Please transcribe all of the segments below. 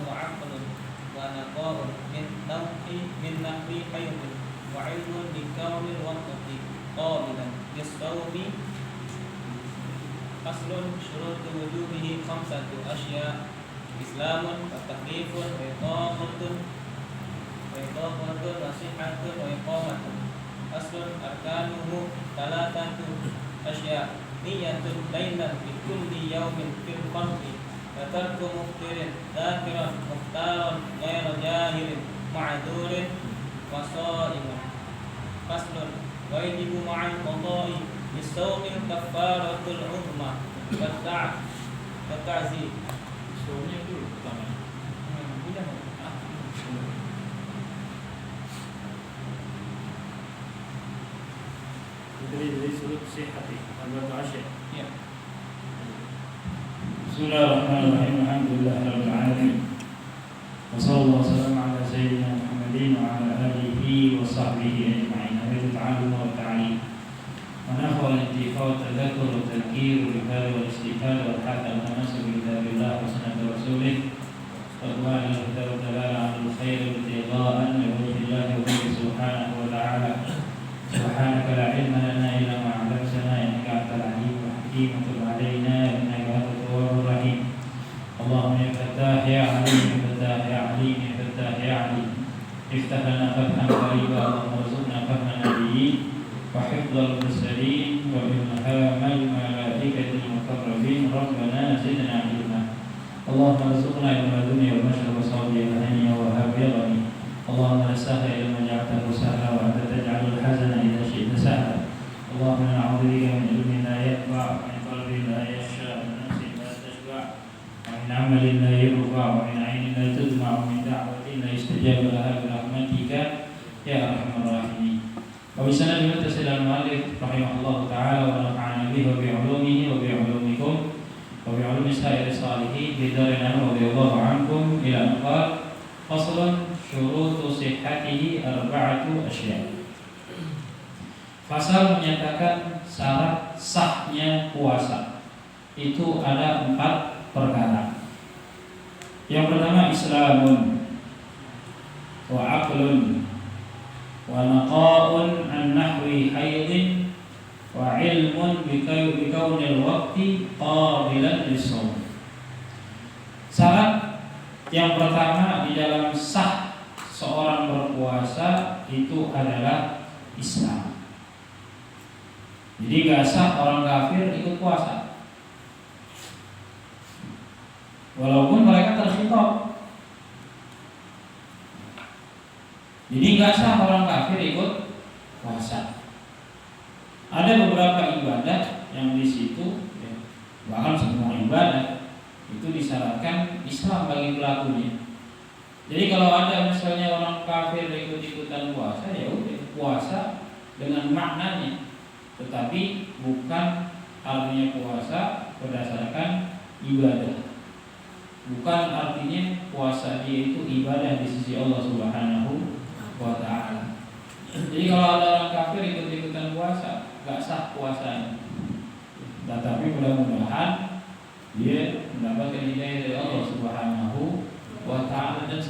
wa aqlun wa naqa'un min nahwi haydin wa ilmun bi kaunil waqti qabilan lis-sawmi. Faslun syurutu wujubihi khamsatu asya' Islamun wa taklifun wa iqamatun wa sihhatun wa iqamatun. Faslun arkanuhu thalathatu asya' niyatun lailan fi kulli yawmin fil qalbi wa tarku muftirin dhakiran muhtaran ghayra jahilin ma'durin wa sha'imun. Faslun wajibu ma'al qada'i bis-sawmi kaffaratul 'uzma wa ta'zim. Sawmnya dulu pertama. Dari surut sihati Al-Baqarah Asyik. Ya. Bismillahirrahmanirrahim. Alhamdulillahirabbil alamin. Wassallallahu wasallam ala sayyidina Muhammadin wa ala alihi wa sahbihi ajma'in. Wa ta'allum wa ta'lim. Wa nafa'u al-intifa' wa tadhakkur wa tadhkir wa ibada wa istifada wa hatta al-tamassul bi kitabillah wa sunnati rasulih. Wa du'a ila huda wa dalala 'ala al-khair wa ibtigha'an li wajhillahi wa bihi subhanahu wa ta'ala. Subhanaka la ilma lana illa ma 'allamtana innaka antal alimul hakim. Tub 'alaina innaka antat tawwabur rahim. Allahumma ya Fattah ya 'alim ya Fattah ya 'alim ya Fattah ya 'alim. Iftah lana fathan qariba. Allahumma warzuqna fahma nabiyyin wa hifdzal mursalin wa ilhamal malaikatil muqarrabin. Rabbana zidna ilma. Allahumma warzuqna ilma dunya wa mashrab sawi al-haniya wa habiyyani. Allahumma la sahla illa ma ja'altahu sahla wa anta taj'alul hazana idza syi'ta sahla. Allahumma na'udzu bika min ilmin la yanfa' wa min qalbin la yakhsha wa min nafsin la tashba' wa min 'amalin la yurfa' wa min 'ainin la tudma' wa min da'watin la yustajaba laha bi rahmatika ya arhamar rahimin. Wa bi sanadil muttasil al-mu'allif rahimahullahu ta'ala wa nafa'ana bihi wa bi 'ulumihi wa bi 'ulumikum wa bi 'ulumi sa'iri salihin bi darina wa radhiyallahu 'ankum ila anqal. Faslun syurutu sihhatihi arba'atu asya'. Fasal menyatakan syarat sahnya puasa itu ada 4 perkara. Yang pertama islamun wa aqlun wa naqa'un an nahwi haydin wa ilmun bi kaunil waqti qabilan lis-shaum. Syarat yang pertama di dalam sah seorang berpuasa itu adalah Islam. Jadi gak sah orang kafir ikut puasa, walaupun mereka terkhitab. Jadi gak sah orang kafir ikut puasa. Ada beberapa ibadah yang di situ, bahkan semua ibadah itu disyaratkan Islam bagi pelakunya. Jadi kalau ada misalnya orang kafir ikut-ikutan puasa, ya udah puasa dengan maknanya, tetapi bukan artinya puasa berdasarkan ibadah. Bukan artinya puasa dia itu ibadah di sisi Allah Subhanahu wa ta'ala. Jadi kalau ada orang kafir ikut-ikutan puasa, gak sah puasanya. Tetapi mudah-mudahan dia mendapatkan hidayah dari Allah Subhanahu wa ta'ala. Dan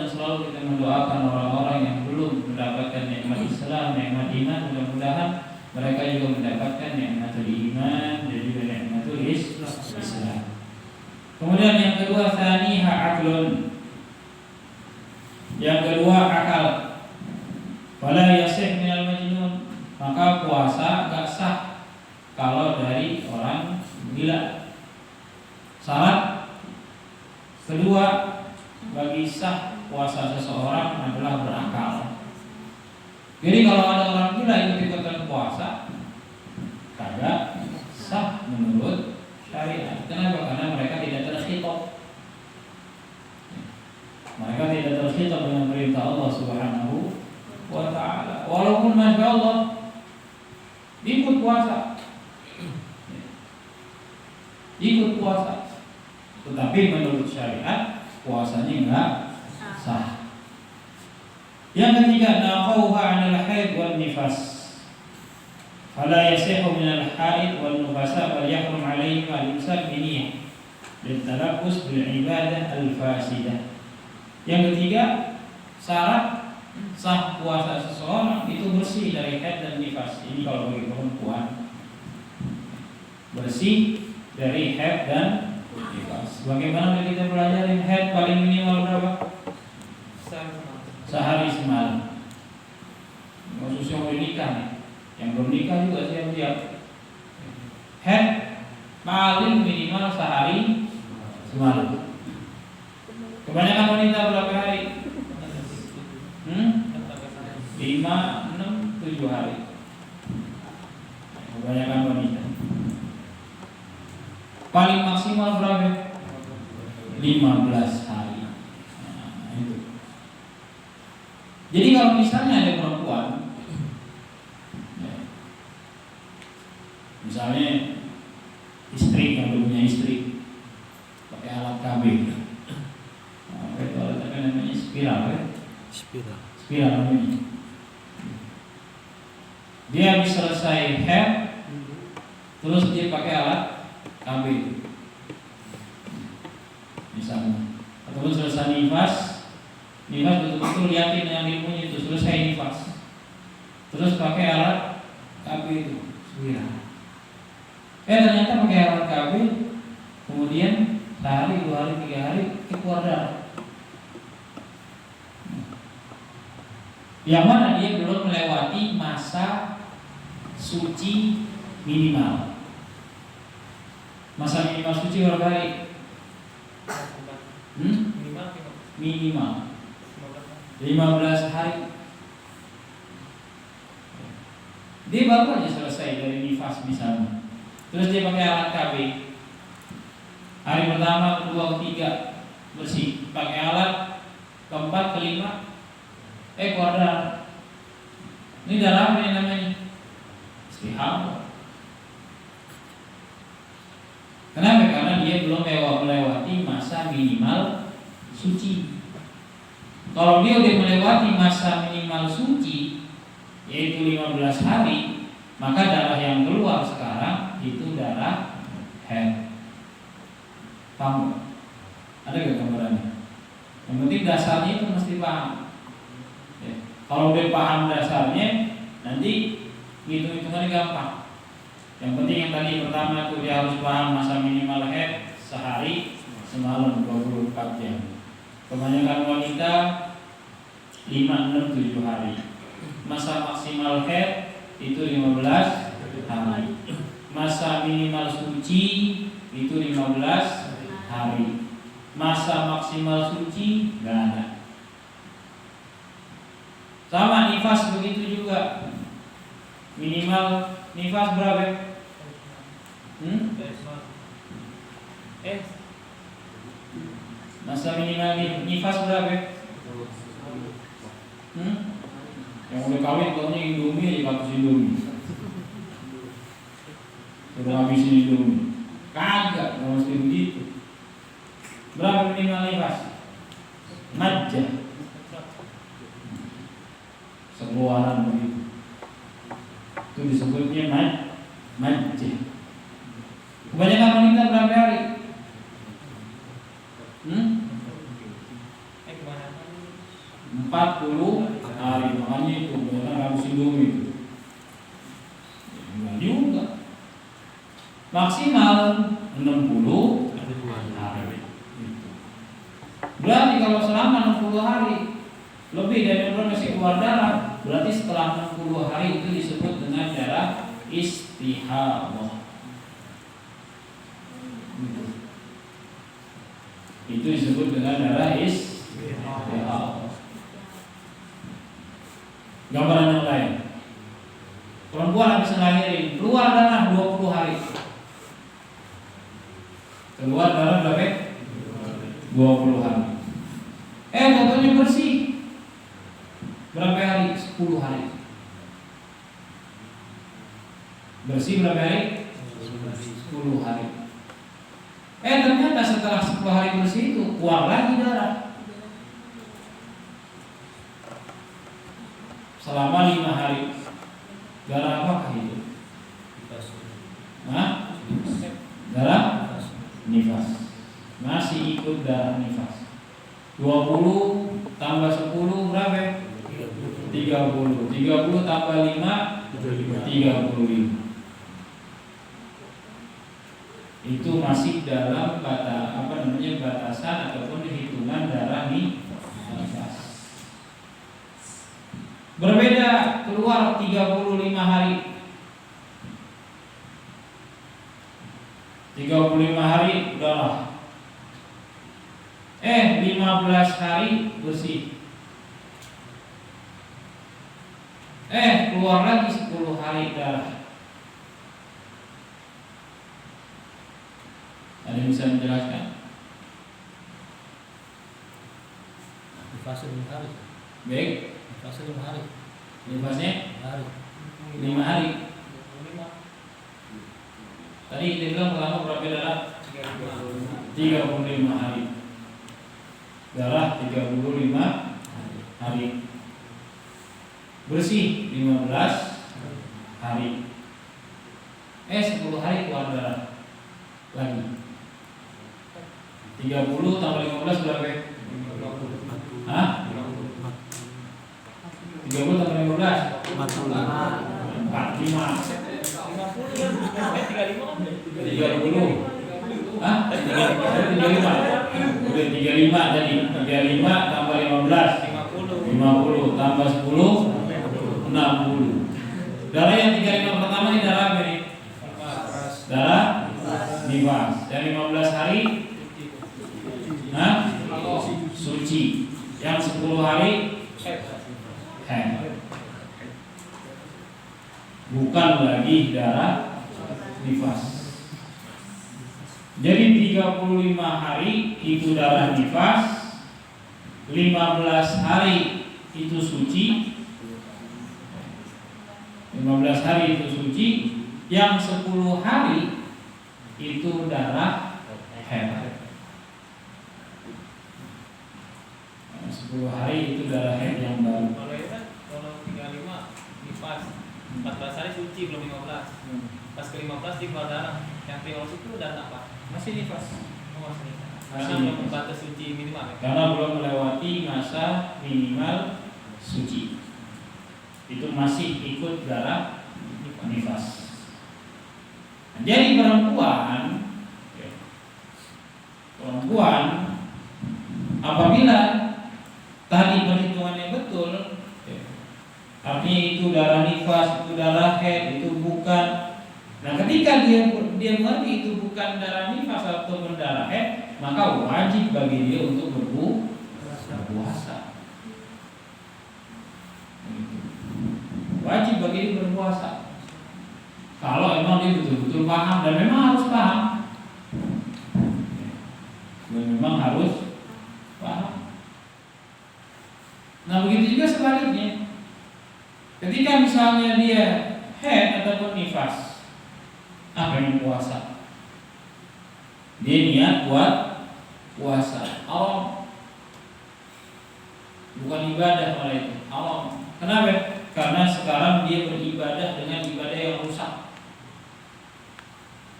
selalu kita mendoakan orang-orang yang belum mendapatkan nikmat Islam, nikmat iman, mudah-mudahan mereka juga mendapatkan nikmatul iman dan juga nikmatul Islam. Kemudian yang kedua tsaniha aqlun. Yang kedua akal. Wala yasih minal majnun. Maka puasa gak sah kalau dari orang gila. Syarat kedua bagi sah puasa seseorang adalah berakal. Jadi kalau ada orang gila ikut-ikutan puasa, kagak sah menurut syariat. Kenapa? Karena mereka tidak terkhitab. Mereka tidak terkhitab dengan perintah Allah Subhanahu wa ta'ala. Walaupun masya Allah ikut puasa, tetapi menurut syariat puasanya enggak sah. Yang ketiga, naqauha 'anil haid wal nifas. Fala yasihu min al haid wal nifasa bal yahrum 'alaihi al-imsak bi niyyah. Litalaffuz bil ibadah al-fasidah. Yang ketiga, syarat sah puasa seseorang itu bersih dari haid dan nifas. Ini kalau bagi perempuan, bersih dari haid dan nifas. Bagaimana kita pelajarin haid paling minimal berapa? Sehari semalam. Khusus yang udah nikah nih, yang belum nikah juga siap-siap. Haid paling minimal sehari semalam. Kebanyakan wanita berapa hari? 5, 6, 7 hari. Kebanyakan wanita. Paling maksimal berapa? 15 hari. Nah, itu. Jadi kalau misalnya ada perempuan, ya, misalnya istri yang belum punya istri, pakai alat KB, itu alat apa namanya, spiral, ya? Spiral namanya. Dia habis selesai haid, terus dia pakai alat KB, misalnya, atau selesai nifas betul-betul yakin dengan ilmunya itu selesai nifas, terus pakai alat KB itu spiral. Ternyata pakai alat KB, kemudian sehari, 2 hari, 3 hari keluar darah. Yang mana dia belum melewati masa suci minimal. Masa minimal suci berapa hari? Minimal 15 hari. Dia baru aja selesai dari nifas misalnya, terus dia pakai alat KB. Hari pertama, kedua, ketiga bersih. Pakai alat keempat, kelima, keluar darah. Ini darah apa yang namanya? Istihadah. Kenapa? Karena dia belum melewati masa minimal suci. Kalau dia udah melewati masa minimal suci, yaitu 15 hari, maka darah yang keluar sekarang itu darah haid. Paham? Ada gak gambarannya? Yang penting dasarnya itu mesti paham. Ya. Kalau udah paham dasarnya, nanti hitung-hitungannya gampang. Yang penting yang tadi pertama itu dia harus paham masa minimal haid sehari semalam 24 jam. Kebanyakan wanita 5, 6, 7 hari. Masa maksimal haid itu 15 hari. Masa minimal suci itu 15 hari. Masa maksimal suci nggak ada. Sama nifas begitu juga. Minimal nifas berapa? Masa minimal nifas berapa? Yang udah kawin tahunya Indomie aja, 100 Indomie. Sudah habisin Indomie. Kagak, nggak mesti begitu. Berapa minimal nifas? Majah. Sekeluaran begitu. Itu disebutnya majah. Kebanyakan wanita berapa hari? 40 hari. Makanya itu kebanyakan harus Indomie itu. Enggak juga. Maksimal 60 hari. Berarti kalau selama 60 hari lebih dari orang masih keluar darah, berarti setelah 60 hari itu disebut dengan darah istihadah. Itu disebut dengan darah istihadah. Gambaran yang lain, perempuan habis ngelahirin keluar darah 20 hari. Keluar darah berapa? 20 hari. Contohnya bersih berapa hari? 10 hari. Bersih berapa hari? 10 hari. Ternyata setelah 10 hari bersih itu keluar lagi darah selama 5 hari. Darah apa itu? Darah nifas. ikut darah nifas. 20 tambah 10 berapa? 30. 30 tambah 5 35. Itu masih dalam batasan ataupun hitungan darah nifas. Berbeda keluar 35 hari. 35 hari udahlah. 15 hari bersih. Keluar lagi 10 hari darah. Ada yang bisa menjelaskan? Di fase 5 hari. Baik. Di fase 5 hari. Nifasnya Hari. 5 hari. 5. Tadi kita bilang pertama berapa darah? 35 hari. Darah 35 hari. Bersih 15 hari. 10 hari keluar darah lagi. 30 tambah 15 berapa? Hah? 30 tambah 15 45. 30. Hah? 35. Udah 35 tadi. 35 tambah 15 50 tambah 10 60. Darah yang 35 pertama ini darah apa nih? Darah nifas. Yang 15 hari suci. Yang 10 hari haid. Bukan lagi darah nifas. Jadi 35 hari itu darah nifas, 15 hari itu suci, 15 hari itu suci, yang 10 hari itu darah haid. 10 hari itu darah haid yang baru. Kalau itu kan kalau 35 nifas, 14 hari suci belum 15. Pas ke 15 di keluar darah. Yang ke-15 itu darah apa? Masih nifas. Oh, masih nifas. Masih Karena belum nifas. batas suci minimal ya. Karena belum melewati masa minimal suci. Itu masih ikut darah nifas. Nah, jadi perempuan apabila tadi perhitungannya betul, artinya itu darah nifas, itu darah haid, itu bukan. Nah, ketika dia mengerti itu bukan darah nifas atau darah haid, maka wajib bagi dia untuk berpuasa. Wajib bagi dia berpuasa. Kalau memang dia betul-betul paham, dan memang harus paham. Nah, begitu juga sebaliknya. Ketika misalnya dia haid ataupun nifas, pengen puasa, dia niat buat puasa. Allah, bukan ibadah malah itu. Allah. Kenapa? Karena sekarang dia beribadah dengan ibadah yang rusak.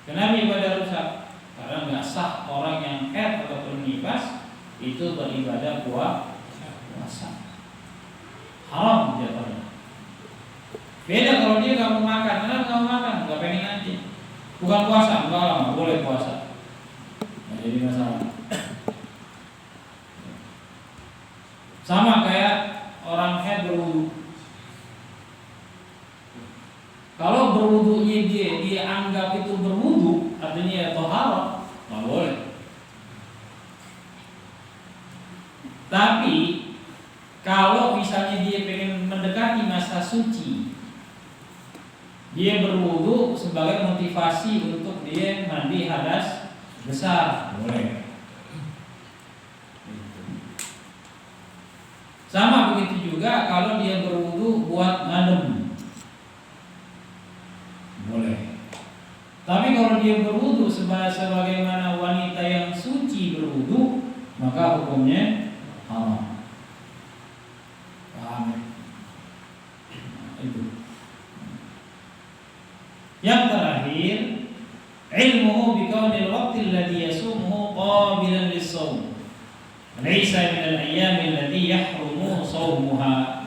Kenapa ibadah rusak? Karena nggak sah orang yang haid ataupun nifas itu beribadah puasa. Haram jatuhnya. Beda kalau dia nggak mau makan, kenapa nggak mau makan? Nggak pengen aja. Bukan puasa, nggak boleh puasa. Nggak jadi masalah. Sama kayak orang haid berwudu. Kalau berwudunya dia anggap itu berwudu, artinya tohara, nggak boleh. Tapi kalau misalnya dia pengen mendekati masa suci, dia berwudu sebagai motivasi untuk dia mandi hadas besar, boleh. Sama begitu juga kalau dia berwudu buat ngadem, boleh. Tapi kalau dia berwudu sebagaimana wanita yang suci berwudu, maka hukumnya haram. Itu. Yang terakhir, ilmuhu bikaunil waqti alladhi yasumuhu qabilan lis-shaum. Laisa min al-ayyami allati yahrumu shaumuha.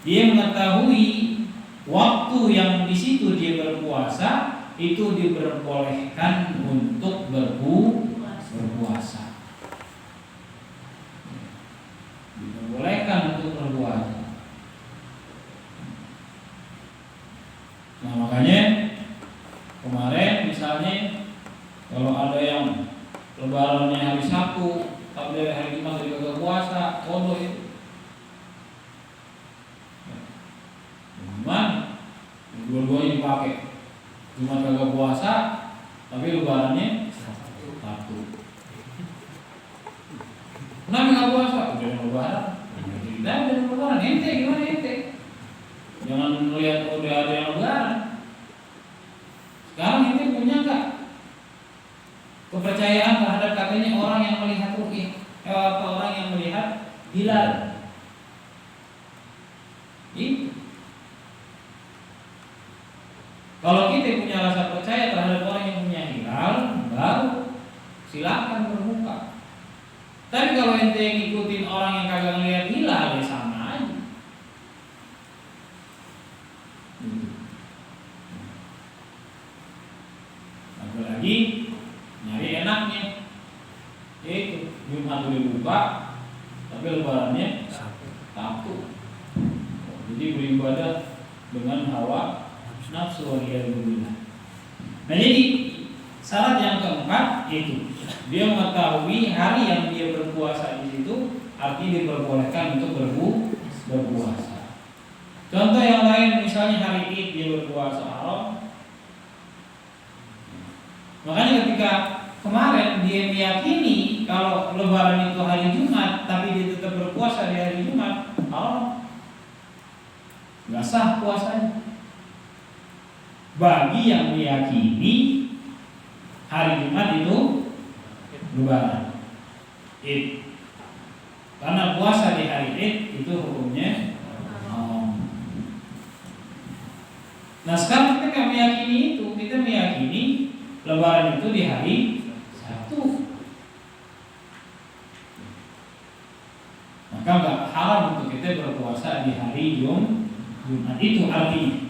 Dia mengetahui waktu yang di situ dia berpuasa itu diperbolehkan untuk berpuasa. Diperbolehkan untuk berpuasa. Nah, makanya kemarin misalnya kalau ada yang lebarannya hari Sabtu, tapi hari Jumat dia kagak puasa, bodoh itu. Gimana? Dua-duanya dipakai. Jumat kagak puasa, tapi lebarannya Sabtu. Kenapa nggak puasa? Udah lebaran. Tidak ada lebaran. Ente gimana ente? Jangan melihat udah ada yang lebaran. Sekarang ente punya nggak kepercayaan terhadap katanya orang yang melihat ru'yah atau orang yang melihat hilal? Itu. Kalau kita punya rasa percaya terhadap orang yang punya hilal, baru silakan berbuka. Tapi kalau ente ngikutin orang yang kagak ngelihat hilal, ya sama aja. Apalagi nyari enaknya, itu Jumat udah buka, tapi lebarannya Sabtu. Jadi beribadah dengan hawa nafsu waliyadzubillah. Nah, jadi syarat yang keempat itu dia mengetahui hari yang dia berpuasa di situ, artinya diperbolehkan untuk berpuasa. Contoh yang lain misalnya hari Id dia berpuasa haram. Makanya ketika kemarin dia meyakini kalau lebaran itu hari Jumat, tapi dia tetap berpuasa di hari Jumat, haram. Nggak sah puasanya. Bagi yang meyakini hari Jumat itu lebaran, Id. Karena puasa di hari Id itu hukumnya haram. Nah, sekarang kita meyakini itu, kita meyakini lebaran itu di hari Sabtu. Maka nggak haram untuk kita berpuasa di hari Jumat. Itu artinya.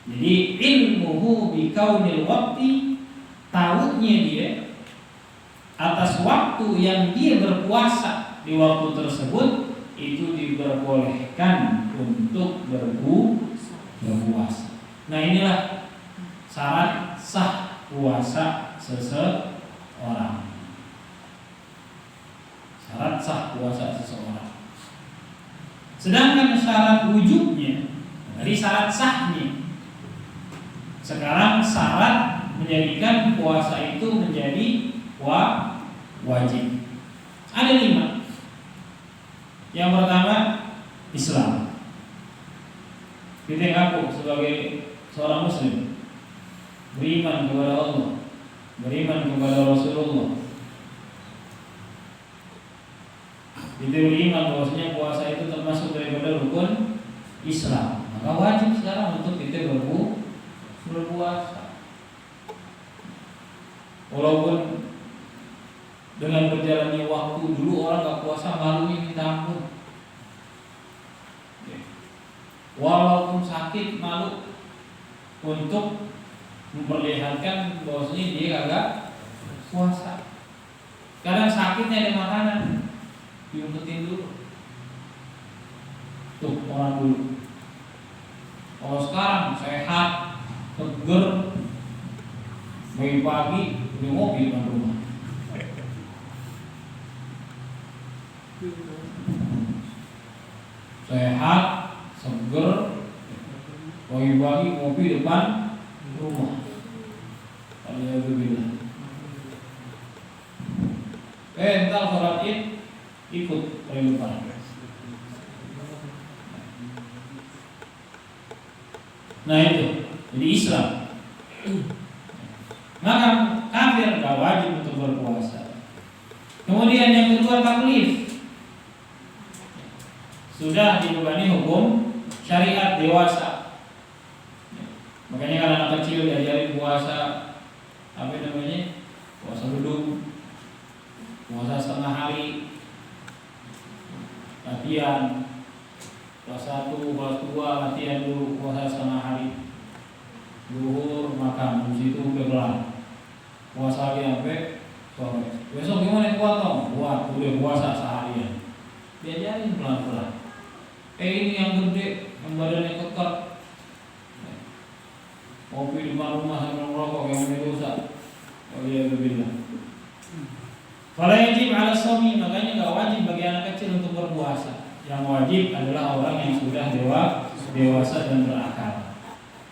Jadi ilmuhu bikaunil waqti, tahunya dia atas waktu yang dia berpuasa di waktu tersebut itu diperbolehkan untuk berpuasa. Nah, inilah syarat sah puasa seseorang. Syarat sah puasa seseorang. Sedangkan syarat wujubnya dari syarat sahnya. Sekarang syarat menjadikan puasa itu menjadi wajib. Ada 5. Yang pertama, Islam. Kita ngaku sebagai seorang muslim, beriman kepada Allah, beriman kepada Rasulullah. Kita beriman bahwasanya puasa itu termasuk daripada rukun Islam. Maka wajib sekarang untuk kita berpuasa. Walaupun dengan berjalannya waktu, dulu orang gak puasa malunya minta ampun. Walaupun sakit malu untuk memperlihatkan bahwasanya dia kagak puasa. Kadang sakitnya ada makanan, diumpetin dulu. Tuh orang dulu. Kalau sekarang sehat, seger, pagi di mobil di rumah. Sehat, seger, pagi ngopi depan rumah. Alhamdulillah. Entar sholat Id ikut depan. Nah itu, jadi Islam. Maka kafir gak wajib untuk berpuasa. Kemudian yang kedua, taklif. Sudah dibebani hukum syariat dewasa. Makanya kalau anak kecil diajarin puasa, apa namanya, puasa beduk, puasa setengah hari, latihan kelas 1, kelas 2 latihan dulu puasa setengah hari, zuhur makan, di situ udah kelar, puasa lagi sampai sore. Besok gimana kuat? Udah puasa seharian. Diajarin pelan-pelan. Ini yang gede, yang badannya kekar, kopi di depan rumah sambil merokok yang ini dosa. Oh iya, berbeda. Kalau wajib ala somi, makanya nggak wajib bagi anak kecil untuk berpuasa. Yang wajib adalah orang yang sudah dewasa dan berakal.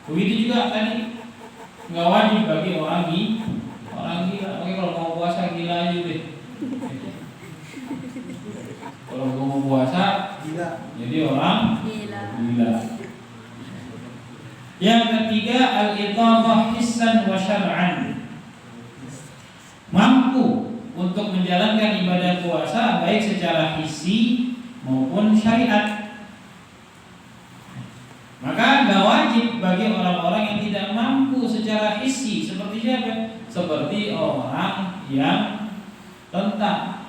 Begitu juga tadi, nggak wajib bagi orang gila. Makanya kalau mau puasa gila aja deh. Kalau mau puasa Gila. jadi orang gila. Yang ketiga, al-iqamah hissan wa syar'an. Mampu untuk menjalankan ibadah puasa baik secara hissi maupun syariat. Maka gak wajib bagi orang-orang yang tidak mampu secara hissi. Seperti siapa? Seperti orang yang renta,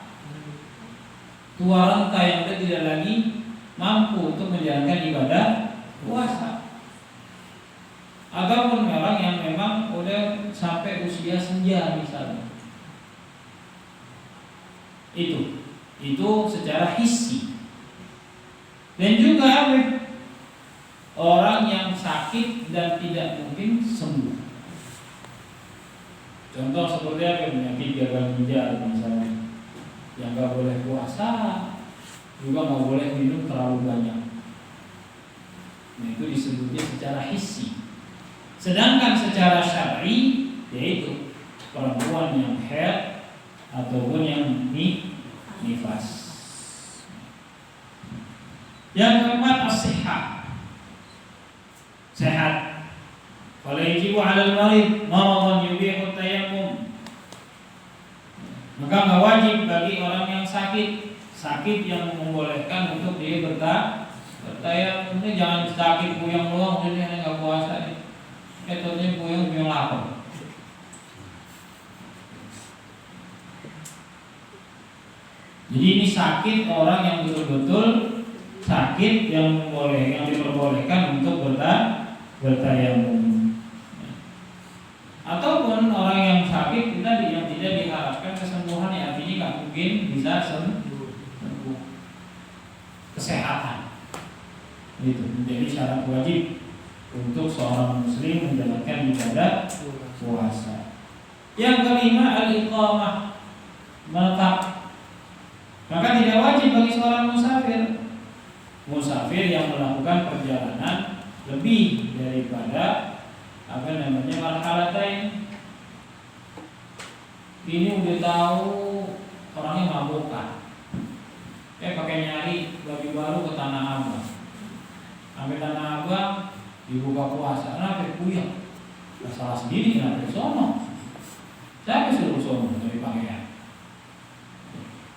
tua renta yang tidak lagi mampu untuk menjalankan ibadah puasa. Ataupun orang yang memang udah sampai usia senja misalnya. Itu secara hissi. Dan juga orang yang sakit dan tidak mungkin sembuh. Contoh seperti apa? Penyakit gagal ginjal misalnya, yang nggak boleh puasa, juga nggak boleh minum terlalu banyak. Nah, itu disebutnya secara hissi. Sedangkan secara syar'i, yaitu perempuan yang haid ataupun yang nifas. Yang keempat, as-sihah, sehat. Fala yajibu 'alal marid maradan yubihu tayammum. Maka nggak wajib bagi orang yang sakit yang membolehkan untuk dia bertayamum. Ini jangan sakit puyeng doang, ini nggak puasa nih. Etotnya puyeng lapar. Jadi ini sakit orang yang betul-betul sakit yang diperbolehkan untuk bertayamum. Ataupun orang yang sakit kita yang tidak diharapkan kesembuhan, artinya nggak mungkin bisa sembuh. Kesehatan itu menjadi syarat wajib untuk seorang muslim menjalankan ibadah puasa. Yang kelima, al-iqamah, menetap. Maka tidak wajib bagi seorang musafir yang melakukan perjalanan lebih daripada marhalatain. Ini udah tahu orangnya mabukan, pakai nyari baju baru ke Tanah Abang. Sampai Tanah Abang dibuka puasa, kenapa puyeng? Salah sendiri, kenapa sono? Siapa suruh sono dari pakaian?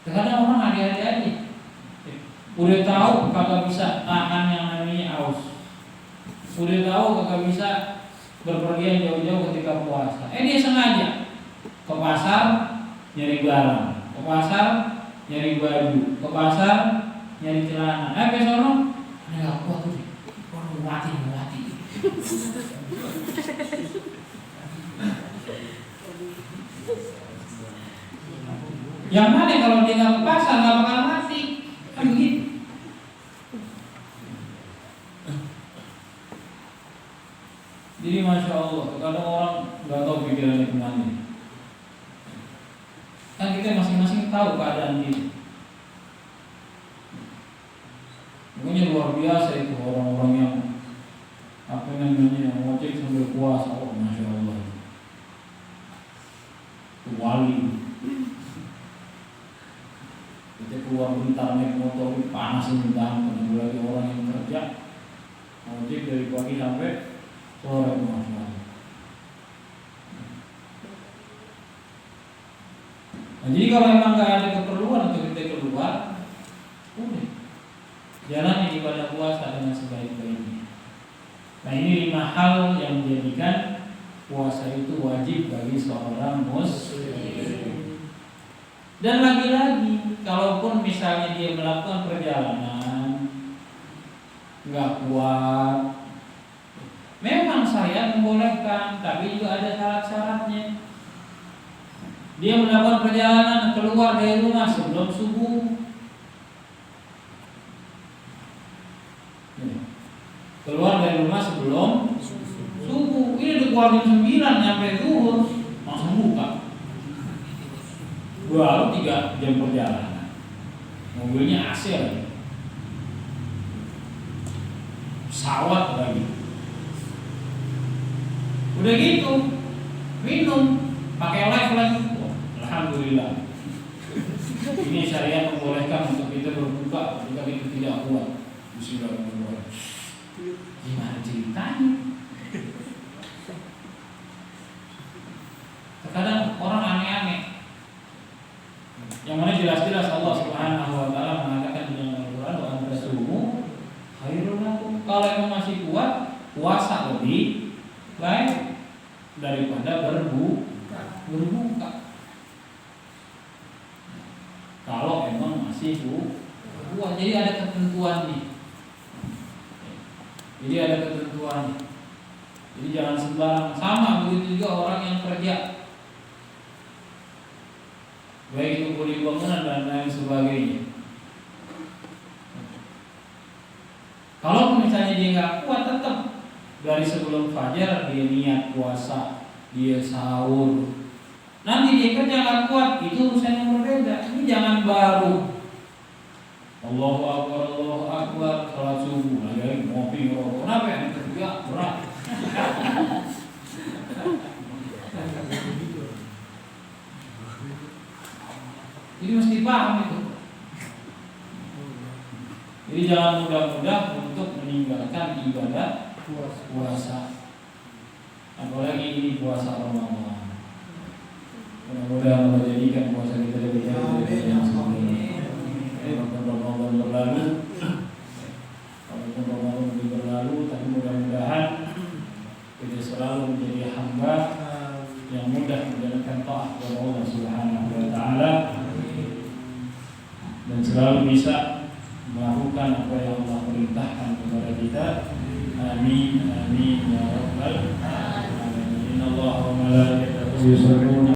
Terkadang orang hati-hati aja. Udah tahu kagak bisa tahan yang namanya aus. Udah tahu kagak bisa berpergian jauh-jauh ketika puasa. Dia sengaja ke pasar nyari barang, ke pasar nyari baju, ke pasar nyari celana. Besono, ada apa tuh? Mau mati. Yang mana kalau dia nggak ke pasar nggak bakal mati, kan begitu. Jadi masya Allah, kadang orang nggak tahu pikirannya kemana. Kan kita masing-masing tahu keadaan kita. Pokoknya luar biasa itu orang-orang yang ngojek sambil puasa, masya Allah. Itu wali. Kita keluar bentar naik motor panas bentar, lagi orang yang kerja ngojek dari pagi sampai sore, masya Allah. Nah, jadi kalau memang nggak ada keperluan untuk kita keluar, udah jalani ibadah puasa dengan sebaik-baiknya. Nah, ini 5 hal yang menjadikan puasa itu wajib bagi seorang muslim. Dan lagi-lagi, kalaupun misalnya dia melakukan perjalanan nggak kuat, memang saya membolehkan, tapi juga ada syarat-syaratnya. Dia melakukan perjalanan keluar dari rumah sebelum subuh. Keluar dari rumah sebelum subuh. Ini udah keluar jam 9 sampai zuhur, langsung buka. Baru 3 jam perjalanan. Mobilnya AC lagi. Pesawat lagi. Udah gitu, minum, pakai live lagi. Oh, alhamdulillah. Ini syariat membolehkan untuk kita berbuka jika kita tidak kuat. Bismillahirrahmanirrahim. Gimana ceritanya? Terkadang orang aneh-aneh. Yang mana jelas-jelas Allah Subhanahu wa taala mengatakan di dalam Al-Qur'an wa antasumu khairun lakum. Kalau emang masih kuat, puasa lebih baik daripada berbuka. Kalau emang masih kuat, jadi ada ketentuan nih. Jadi jangan sembarang. Sama begitu juga orang yang kerja, baik itu kuli bangunan dan lain sebagainya. Kalau misalnya dia nggak kuat, tetap dari sebelum fajar dia niat puasa, dia sahur. Nanti dia kerja nggak kuat, itu urusan yang berbeda. Ini jangan baru Allahu Akbar, salat subuh, lagi ngopi ngerokok. Kenapa yang kerja berat? Jadi mesti paham itu. Jadi jangan mudah-mudah untuk meninggalkan ibadah puasa. Apalagi ini puasa Ramadan. Mudah-mudahan Allah jadikan puasa kita lebih baik dari yang sebelumnya. Ramadan berlalu, tapi mudah-mudahan kita selalu menjadi hamba yang mudah menjalankan taat kepada Allah Subhanahu wa taala dan selalu bisa melakukan apa yang Allah perintahkan kepada kita. Amin amin ya rabbal alamin. Innallaha wa malaikatahu yusholluna